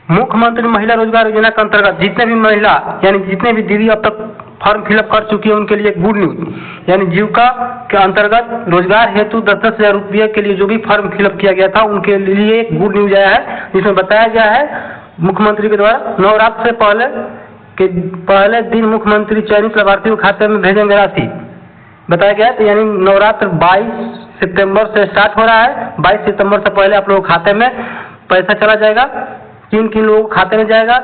मुख्यमंत्री महिला रोजगार योजना के अंतर्गत जितने भी महिला यानी जितने भी दीदी अब तक फॉर्म फिलअप कर चुकी है उनके लिए गुड न्यूज यानी जीविका के अंतर्गत रोजगार हेतु 10-10 हजार रुपये के लिए जो भी फॉर्म फिलअप किया गया था उनके लिए एक गुड न्यूज आया है, जिसमें बताया गया है मुख्यमंत्री के द्वारा नवरात्र से पहले दिन मुख्यमंत्री चयनित लाभार्थियों के खाते में भेजेंगे राशि। बताया गया है तो यानी नवरात्र 22 सितंबर से स्टार्ट हो रहा है। 22 सितंबर से पहले आप लोगों के खाते में पैसा चला जाएगा। किन किन लोगों के खाते में जाएगा,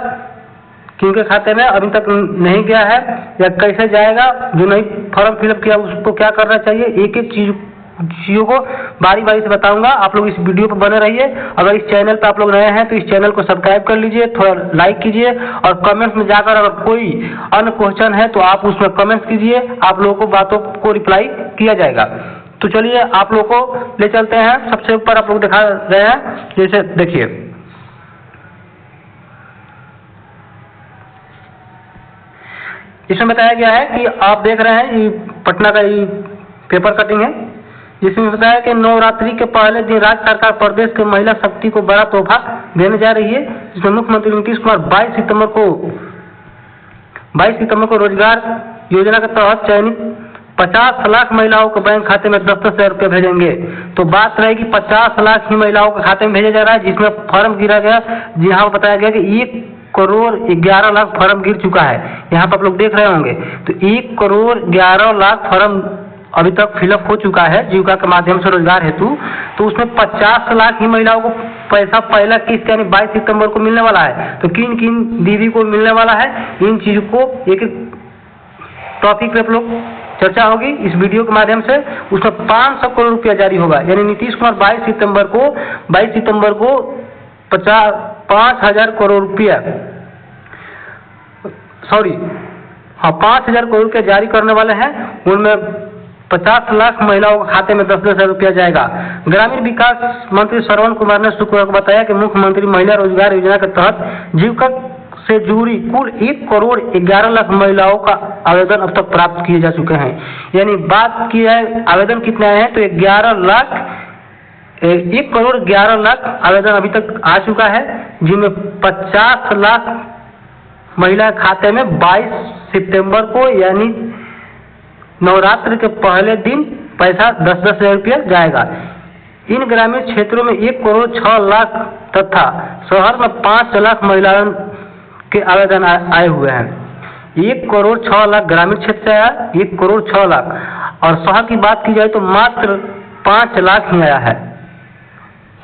किनके खाते में अभी तक नहीं गया है या कैसे जाएगा, जो नहीं फॉर्म फिलअप किया उसको क्या करना चाहिए, एक एक चीज़ों को बारी बारी से बताऊंगा। आप लोग इस वीडियो पर बने रहिए। अगर इस चैनल पर आप लोग नए हैं तो इस चैनल को सब्सक्राइब कर लीजिए, थोड़ा लाइक कीजिए और कमेंट्स में जाकर अगर कोई अन्य क्वेश्चन है तो आप उसमें कमेंट्स कीजिए, आप लोगों को बातों को रिप्लाई किया जाएगा। तो चलिए आप लोग को ले चलते हैं। सबसे ऊपर आप लोग दिखा रहे हैं, जैसे देखिए इसमें बताया गया है कि आप देख रहे हैं ये पटना का ये पेपर कटिंग है, जिसमें बताया कि नवरात्रि के पहले दिन राज्य सरकार प्रदेश के महिला शक्ति को बड़ा तोहफा देने जा रही है, जिसमें मुख्यमंत्री नीतीश कुमार 22 सितंबर को रोजगार योजना के तहत चयनित 50 लाख महिलाओं के बैंक खाते में 10-10 हजार रुपये भेजेंगे। तो बात रहेगी 50 लाख ही महिलाओं के खाते में भेजा जा रहा है, जिसमें फॉर्म गिरा गया, जहाँ बताया गया कि 1,11,00,000 फॉर्म गिर चुका है। यहाँ पर आप लोग देख रहे होंगे तो 1,11,00,000 फॉर्म अभी तक फिलअप हो चुका है जीविका के माध्यम से रोजगार हेतु। तो उसमें 50 लाख ही महिलाओं को पैसा पहला किस्त यानी 22 सितंबर को मिलने वाला है। तो किन किन दीदी को मिलने वाला है, इन चीज़ों को एक एक टॉपिक पे आप लोग चर्चा होगी इस वीडियो के माध्यम से। उसमें 500 करोड़ रुपया जारी होगा, यानी नीतीश कुमार 22 सितंबर को 5,000 करोड़ रुपया 5,000 करोड़ रुपया जारी करने वाले हैं। उनमें 50 लाख महिलाओं के खाते में 10-10 हजार रुपया जाएगा। ग्रामीण विकास मंत्री श्रवण कुमार ने शुक्रवार को बताया कि मुख्यमंत्री महिला रोजगार योजना के तहत जीविका से जुड़ी कुल 1,11,00,000 महिलाओं का आवेदन अब तक प्राप्त किए जा चुके हैं। यानी बात की है आवेदन कितने आए हैं तो 1,11,00,000 आवेदन अभी तक आ चुका है, जिनमें 50 लाख महिला खाते में 22 सितंबर को यानी नवरात्र के पहले दिन पैसा 10-10 हजार रुपया जाएगा। इन ग्रामीण क्षेत्रों में 1,06,00,000 तथा शहर में 5 लाख महिलाओं के आवेदन आए हुए हैं। 1,06,00,000 ग्रामीण क्षेत्र से आया, 1,06,00,000 और शहर की बात की जाए तो मात्र 5 लाख ही आया है।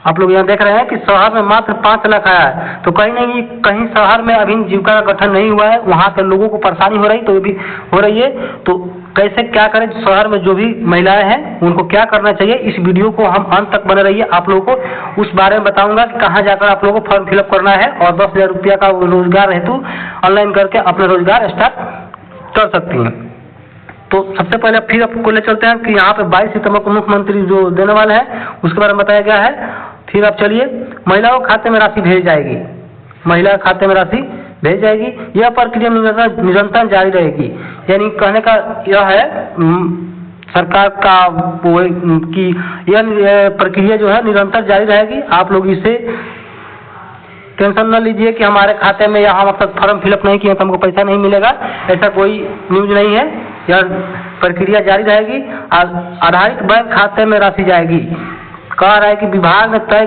आप लोग यहाँ देख रहे हैं कि शहर में मात्र 5 लाख आया है। तो कहीं शहर में अभी जीविका का गठन नहीं हुआ है, वहाँ के लोगों को परेशानी हो रही तो भी हो रही है। तो कैसे क्या करें, शहर में जो भी महिलाएं हैं उनको क्या करना चाहिए, इस वीडियो को हम अंत तक बने रहिए। आप लोगों को उस बारे में बताऊंगा कि कहाँ जाकर आप लोगों को फॉर्म फिलअप करना है और 10 हजार रुपया का रोजगार हेतु ऑनलाइन करके अपना रोजगार स्टार्ट कर सकती हैं। तो सबसे पहले फिर आपको ले चलते हैं कि यहाँ पे 22 सितंबर को मुख्यमंत्री जो देने वाले हैं उसके बारे में बताया गया है। फिर आप चलिए, महिलाओं के खाते में राशि भेजी जाएगी, महिला खाते में राशि भेज जाएगी। यह प्रक्रिया निरंतर जारी रहेगी। यानी कहने का यह है सरकार का कि यह प्रक्रिया जो है निरंतर जारी रहेगी। आप लोग इसे टेंशन न लीजिए कि हमारे खाते में या हम अब तक फॉर्म फिलअप नहीं किए तो हमको पैसा नहीं मिलेगा, ऐसा कोई न्यूज नहीं है। यह प्रक्रिया जारी रहेगी। आधारित बैंक खाते में राशि जाएगी। कह रहा है कि विभाग ने तय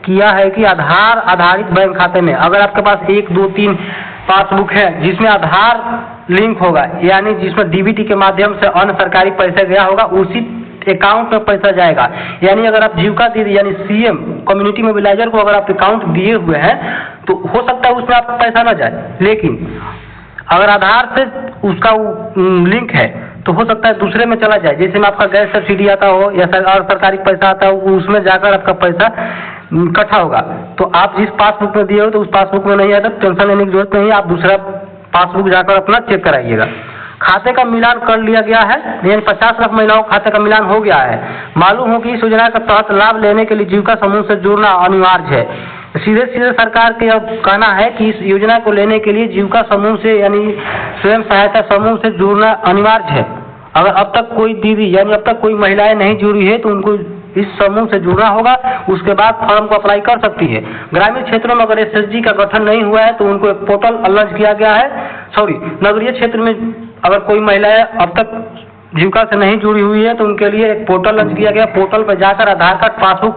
किया है कि आधार आधारित बैंक खाते में अगर आपके पास 1, 2, 3 पासबुक है जिसमें आधार लिंक होगा, यानी जिसमें डीबीटी के माध्यम से अन्य सरकारी पैसा गया होगा, उसी अकाउंट में पैसा जाएगा। यानी अगर आप जीविका दीदी यानी सीएम कम्युनिटी मोबिलाइजर को अगर आप अकाउंट दिए हुए हैं तो हो सकता है उसमें आपका पैसा ना जाए, लेकिन अगर आधार से उसका लिंक है तो हो सकता है दूसरे में चला जाए। जैसे में आपका गैस सब्सिडी आता हो या और सरकारी पैसा आता हो, उसमें जाकर आपका पैसा इकट्ठा होगा। तो आप जिस पासबुक में दिए हो तो उस पासबुक में नहीं आता, टेंशन लेने की जरूरत नहीं है। आप दूसरा पासबुक जाकर अपना चेक कराइएगा। खाते का मिलान कर लिया गया है, यानी 50 लाख महिलाओं खाते का मिलान हो गया है। मालूम हो कि इस योजना के तहत लाभ लेने के लिए जीविका समूह से जुड़ना अनिवार्य है। सीधे सीधे सरकार के अब कहना है कि इस योजना को लेने के लिए जीविका समूह से यानी स्वयं सहायता समूह से जुड़ना अनिवार्य है। अगर अब तक कोई दीदी यानी अब तक कोई महिलाएं नहीं जुड़ी है तो उनको इस समूह से जुड़ना होगा, उसके बाद फॉर्म को अप्लाई कर सकती है। ग्रामीण क्षेत्रों में अगर एसएचजी का गठन नहीं हुआ है तो उनको एक पोर्टल लॉन्च किया गया है। नगरीय क्षेत्र में अगर कोई महिलाएं अब तक जीविका से नहीं जुड़ी हुई है तो उनके लिए एक पोर्टल लॉन्च किया गया। पोर्टल पर जाकर आधार कार्ड, पासबुक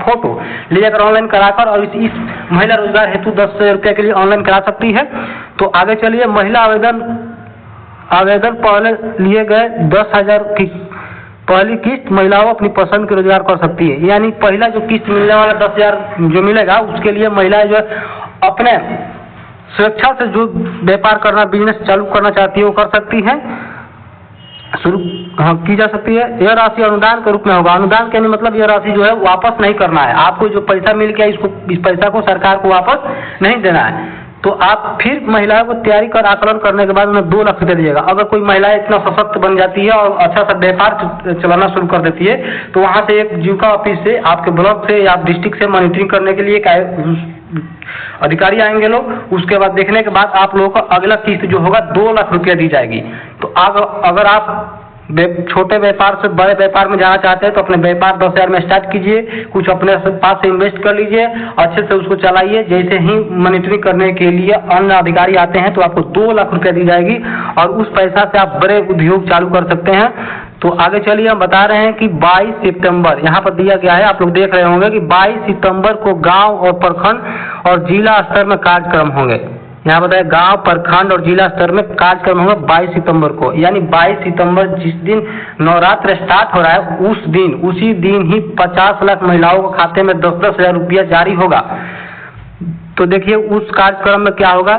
फोटो ले जाकर ऑनलाइन कराकर और इस महिला रोजगार हेतु 10,000 रुपये के लिए ऑनलाइन करा सकती है। तो आगे चलिए, महिला आवेदन पहले लिए गए 10,000 की पहली किस्त महिलाओं अपनी पसंद के रोजगार कर सकती है। यानी पहला जो किस्त मिलने वाला 10,000 जो मिलेगा उसके लिए महिलाएं जो है अपने स्वेच्छा से जो व्यापार करना, बिजनेस चालू करना चाहती है वो कर सकती है, शुरू की जा सकती है। यह राशि अनुदान के रूप में होगा। अनुदान कहने मतलब यह राशि जो है वापस नहीं करना है। आपको जो पैसा मिल गया इस पैसा को सरकार को वापस नहीं देना है। तो आप फिर महिलाओं को तैयारी कर आकलन करने के बाद उन्हें 2 लाख रुपये दीजिएगा। अगर कोई महिला इतना सशक्त बन जाती है और अच्छा सा व्यापार चलाना शुरू कर देती है तो वहाँ से एक जीविका ऑफिस से, आपके ब्लॉक से या डिस्ट्रिक्ट से मॉनिटरिंग करने के लिए अधिकारी आएंगे लोग। उसके बाद देखने के बाद आप लोगों को अगला किस्त जो होगा 2 लाख रुपया दी जाएगी। तो अगर आप छोटे व्यापार से बड़े व्यापार में जाना चाहते हैं तो अपने व्यापार 10,000 में स्टार्ट कीजिए, कुछ अपने पास से इन्वेस्ट कर लीजिए, अच्छे से उसको चलाइए। जैसे ही मॉनिटरिंग करने के लिए अन्य अधिकारी आते हैं तो आपको 2 लाख रुपया दी जाएगी और उस पैसा से आप बड़े उद्योग चालू कर सकते हैं। तो आगे चलिए, हम बता रहे हैं कि 22 सितंबर यहाँ पर दिया गया है, आप लोग देख रहे होंगे कि 22 सितंबर को गांव और प्रखंड और जिला स्तर में कार्यक्रम होंगे। यहाँ बताया गांव, प्रखंड और जिला स्तर में कार्यक्रम होगा 22 सितंबर को। यानी 22 सितंबर जिस दिन नवरात्र स्टार्ट हो रहा है उसी दिन ही 50 लाख महिलाओं के खाते में 10-10 हजार रुपया जारी होगा। तो देखिए उस कार्यक्रम में क्या होगा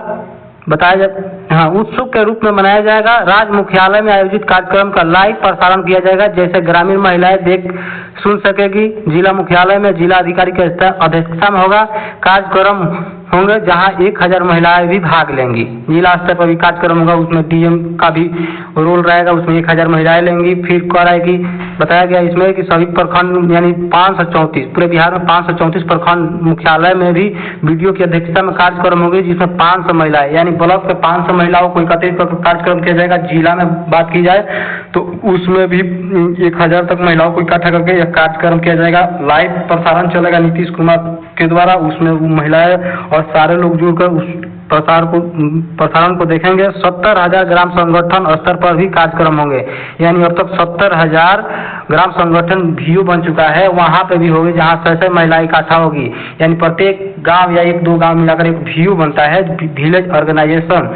बताया जाए। उत्सव के रूप में मनाया जाएगा। राज्य मुख्यालय में आयोजित कार्यक्रम का लाइव प्रसारण किया जाएगा, जैसे ग्रामीण महिलाएं सुन सकेगी। जिला मुख्यालय में जिला अधिकारी के अध्यक्षता में होगा कार्यक्रम होंगे जहां 1000 महिलाएं भी भाग लेंगी। जिला स्तर पर भी कार्यक्रम होगा, उसमें डीएम का भी रोल रहेगा, उसमें 1000 महिलाएं लेंगी। फिर कराएगी बताया गया इसमें कि सभी प्रखंड यानी 534 पूरे बिहार में 534 प्रखंड मुख्यालय में भी वीडियो की अध्यक्षता में कार्यक्रम होंगे, जिसमें 500 महिलाएं यानी ब्लॉक पे 500 महिलाओं को एकत्रित करके कार्यक्रम किया जाएगा। जिला में बात की जाए तो उसमें भी 1000 तक महिलाओं को इकट्ठा करके यह कार्यक्रम किया जाएगा। लाइव प्रसारण चलेगा नीतीश कुमार के द्वारा, उसमें महिलाएं और सारे लोग जुड़कर उस प्रसारण को देखेंगे। 70,000 ग्राम संगठन स्तर पर भी कार्यक्रम होंगे, यानी अब तक 70,000 ग्राम संगठन भीओ बन चुका है, वहां पे भी होगी जहां 600 महिलाएं इकट्ठा होगी। यानी प्रत्येक गांव या 1-2 गांव मिलाकर एक भीओ बनता है, विलेज ऑर्गेनाइजेशन,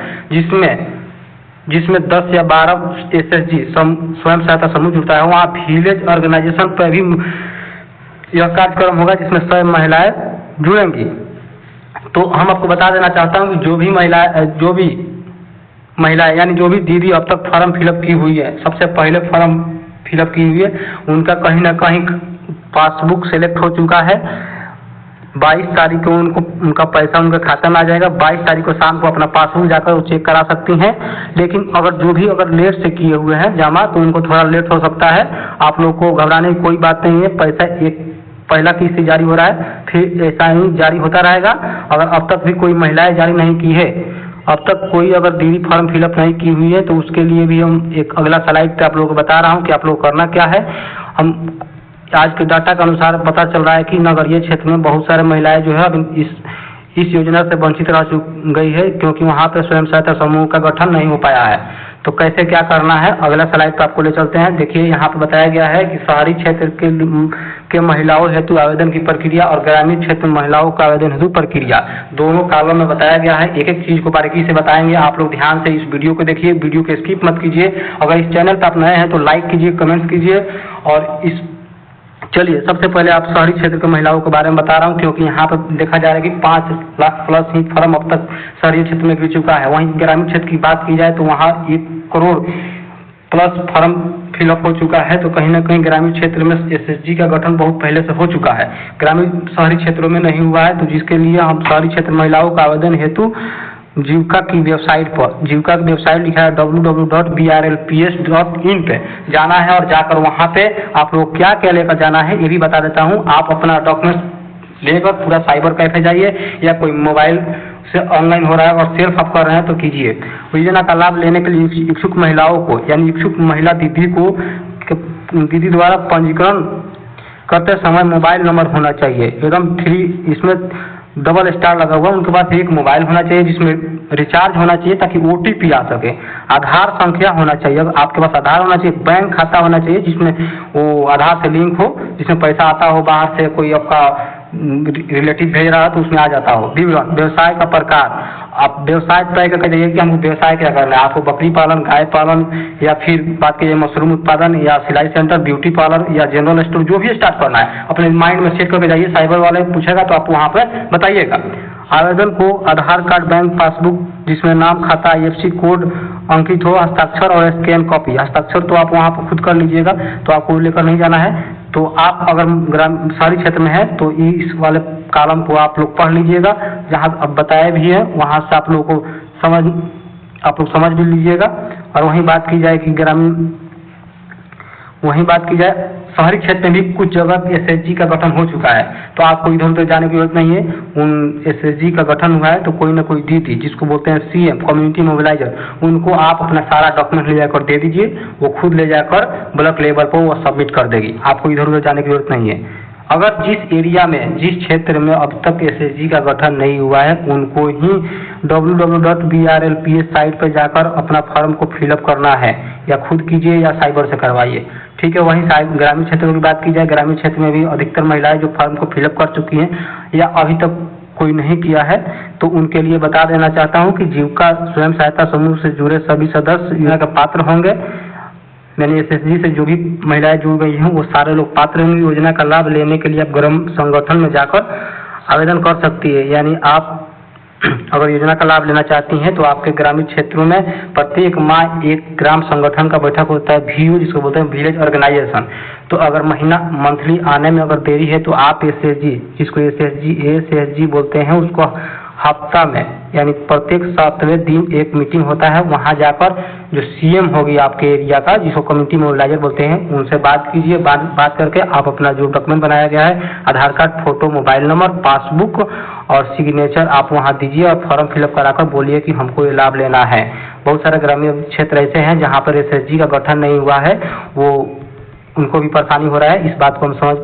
जिसमें 10 या 12 एसएचजी स्वयं सहायता समूह जुड़ता है। वहाँ विलेज ऑर्गेनाइजेशन पर भी यह कार्यक्रम होगा जिसमें 100 महिलाएं जुड़ेंगी। तो हम आपको बता देना चाहता हूँ कि जो भी महिलाएं यानी जो भी दीदी अब तक फॉर्म फिलअप की हुई है, सबसे पहले फॉर्म फिलअप की हुई है, उनका कहीं ना कहीं पासबुक सेलेक्ट हो चुका है। 22 तारीख को उनका पैसा उनके खाता में आ जाएगा। 22 तारीख को शाम को अपना पासबुक जाकर वो चेक करा सकती हैं। लेकिन अगर लेट से किए हुए हैं जमा तो उनको थोड़ा लेट हो सकता है। आप लोग को घबराने की कोई बात नहीं है। पैसा एक पहला किस्त जारी हो रहा है, फिर ऐसा ही जारी होता रहेगा। अगर अब तक भी कोई महिलाएं जारी नहीं की है, अब तक कोई अगर दीदी फॉर्म फिलअप नहीं की हुई है तो उसके लिए भी हम एक अगला स्लाइड पे आप लोगों को बता रहा हूँ कि आप लोग करना क्या है। हम आज के डाटा के अनुसार पता चल रहा है कि नगरीय क्षेत्र में बहुत सारे महिलाएं जो है अब इस योजना से वंचित रह गई है, क्योंकि वहाँ पे स्वयं सहायता समूह का गठन नहीं हो पाया है। तो कैसे क्या करना है अगला स्लाइड पे आपको ले चलते हैं। देखिए यहाँ पे बताया गया है कि शहरी क्षेत्र के महिलाओं हेतु आवेदन की प्रक्रिया और ग्रामीण क्षेत्र में महिलाओं का आवेदन हेतु प्रक्रिया, दोनों कॉलम में बताया गया है। एक एक चीज को बारीकी से बताएंगे। आप लोग ध्यान से इस वीडियो को देखिए, वीडियो को स्किप मत कीजिए। अगर इस चैनल पर आप नए हैं तो लाइक कीजिए, कमेंट्स कीजिए। और चलिए सबसे पहले आप शहरी क्षेत्र के महिलाओं के बारे में बता रहा हूँ, क्योंकि यहाँ पर देखा जा रहा है कि 5 लाख प्लस ही फॉर्म अब तक शहरी क्षेत्र में गिर चुका है। वहीं ग्रामीण क्षेत्र की बात की जाए तो वहाँ 1 करोड़ प्लस फॉर्म फिलअप हो चुका है। तो कहीं ना कहीं ग्रामीण क्षेत्र में एसएचजी का गठन बहुत पहले से हो चुका है, ग्रामीण शहरी क्षेत्रों में नहीं हुआ है। तो जिसके लिए हम शहरी क्षेत्र महिलाओं का आवेदन हेतु जीविका की वेबसाइट पर, जीविका की वेबसाइट लिखा है www.brlps.in पे जाना है और जाकर वहाँ पे आप लोग क्या क्या लेकर जाना है ये भी बता देता हूँ। आप अपना डॉक्यूमेंट्स लेकर पूरा साइबर कैफे जाइए या कोई मोबाइल से ऑनलाइन हो रहा है और सेल्फ आप कर रहे हैं तो कीजिए। योजना का लाभ लेने के लिए इच्छुक महिलाओं को यानी इच्छुक महिला दीदी द्वारा पंजीकरण करते समय मोबाइल नंबर होना चाहिए एकदम फ्री, इसमें डबल स्टार लगा हुआ, उनके पास एक मोबाइल होना चाहिए जिसमें रिचार्ज होना चाहिए ताकि OTP आ सके, आधार संख्या होना चाहिए, अगर आपके पास आधार होना चाहिए, बैंक खाता होना चाहिए जिसमें वो आधार से लिंक हो, जिसमें पैसा आता हो बाहर से, कोई आपका रिलेटिव भेज रहा है तो उसमें आ जाता हो, विवरण, व्यवसाय का प्रकार, आप व्यवसाय तय करके जाइए कि हमको व्यवसाय क्या करना है, आपको बकरी पालन, गाय पालन, या फिर बात कीजिए मशरूम उत्पादन, या सिलाई सेंटर, ब्यूटी पार्लर, या जनरल स्टोर, जो भी स्टार्ट करना है अपने माइंड में सेट करके जाइए। साइबर वाले पूछेगा तो आप वहाँ पर बताइएगा। आवेदन को आधार कार्ड, बैंक पासबुक जिसमें नाम, खाता, IFSC कोड अंकित हो, हस्ताक्षर और स्कैन कॉपी, हस्ताक्षर तो आप वहाँ पर खुद कर लीजिएगा, तो आपको लेकर नहीं जाना है। तो आप अगर शहरी क्षेत्र में है तो इस वाले कॉलम को आप लोग पढ़ लीजिएगा, जहाँ अब बताया भी है वहाँ से आप लोगों को आप लोग समझ भी लीजिएगा। और वहीं बात की जाए कि शहरी क्षेत्र में भी कुछ जगह SHG का गठन हो चुका है, तो आपको इधर उधर जाने की जरूरत नहीं है। उन SHG का गठन हुआ है तो कोई ना कोई दीदी, जिसको बोलते हैं CM कम्युनिटी मोबिलाइजर, उनको आप अपना सारा डॉक्यूमेंट ले जाकर दे दीजिए, वो खुद ले जाकर ब्लॉक लेवल पर वो सबमिट कर देगी, आपको इधर उधर जाने की जरूरत नहीं है। अगर जिस एरिया में, जिस क्षेत्र में अब तक SHG का गठन नहीं हुआ है, उनको ही www.brlps साइट पर जाकर अपना फॉर्म को फिलअप करना है, या खुद कीजिए या साइबर से करवाइए, ठीक है। वहीं ग्रामीण क्षेत्रों की बात की जाए, ग्रामीण क्षेत्र में भी अधिकतर महिलाएं जो फॉर्म को फिलअप कर चुकी हैं या अभी तक कोई नहीं किया है, तो उनके लिए बता देना चाहता हूं कि जीविका स्वयं सहायता समूह से जुड़े सभी सदस्य योजना का पात्र होंगे। मैंने SHG से जो भी महिलाएं जुड़ गई हैं वो सारे लोग पात्र होंगे। योजना का लाभ लेने के लिए आप ग्राम संगठन में जाकर आवेदन कर सकती है, यानी आप अगर योजना का लाभ लेना चाहती हैं तो आपके ग्रामीण क्षेत्रों में प्रत्येक माह एक ग्राम संगठन का बैठक होता है, VO जिसको बोलते हैं विलेज ऑर्गेनाइजेशन। तो अगर महीना मंथली आने में अगर देरी है तो आप SHG, जिसको SHG बोलते हैं, उसको हफ्ता में यानी प्रत्येक 7वें दिन एक मीटिंग होता है, वहां जाकर जो CM होगी आपके एरिया का, जिसको कम्युनिटी मोबिलाइजर बोलते हैं, उनसे बात कीजिए। बात करके आप अपना जो डॉक्यूमेंट बनाया गया है, Aadhaar card, photo, mobile number, passbook और सिग्नेचर आप वहां दीजिए और फॉर्म फिलअप कराकर बोलिए कि हमको ये लाभ लेना है। बहुत सारे ग्रामीण क्षेत्र ऐसे हैं जहाँ पर SHG का गठन नहीं हुआ है, वो उनको भी परेशानी हो रहा है, इस बात को हम समझ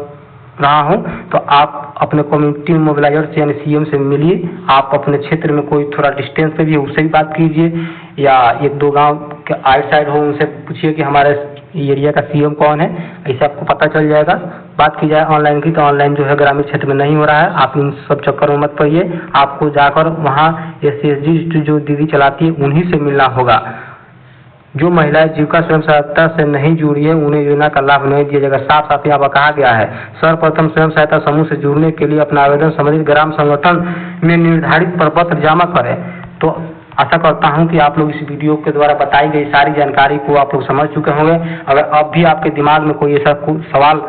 रहा हूं। तो आप अपने कम्युनिटी मोबिलाइजर से यानी CM से मिलिए, आप अपने क्षेत्र में कोई थोड़ा डिस्टेंस पे भी उससे भी बात कीजिए, या 1-2 गांव के आइट साइड हो उनसे पूछिए कि हमारे एरिया का CM कौन है, ऐसे आपको पता चल जाएगा। बात की जाए ऑनलाइन की, तो ऑनलाइन जो है ग्रामीण क्षेत्र में नहीं हो रहा है, आप इन सब चक्कर में मत पड़िए, आपको जाकर वहाँ SHG जो दीदी चलाती है उन्हीं से मिलना होगा। जो महिलाएं जीविका स्वयं सहायता से नहीं जुड़ी है उन्हें योजना का लाभ नहीं दिया जाएगा, साफ साफ यहाँ पर कहा गया है। सर्वप्रथम स्वयं सहायता समूह से जुड़ने के लिए अपना आवेदन संबंधित ग्राम संगठन में निर्धारित प्रपत्र जमा करें। तो आशा करता हूँ कि आप लोग इस वीडियो के द्वारा बताई गई सारी जानकारी को आप लोग समझ चुके होंगे। अगर अब भी आपके दिमाग में कोई ऐसा सवाल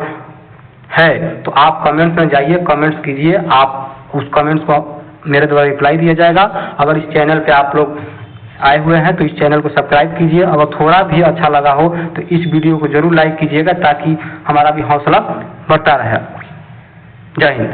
है तो आप कमेंट्स में जाइए, कमेंट्स कीजिए, आप उस कमेंट्स को मेरे द्वारा रिप्लाई दिया जाएगा। अगर इस चैनल पे आप लोग आए हुए हैं तो इस चैनल को सब्सक्राइब कीजिए। अगर थोड़ा भी अच्छा लगा हो तो इस वीडियो को जरूर लाइक कीजिएगा ताकि हमारा भी हौसला बढ़ता रहे। जय हिंद।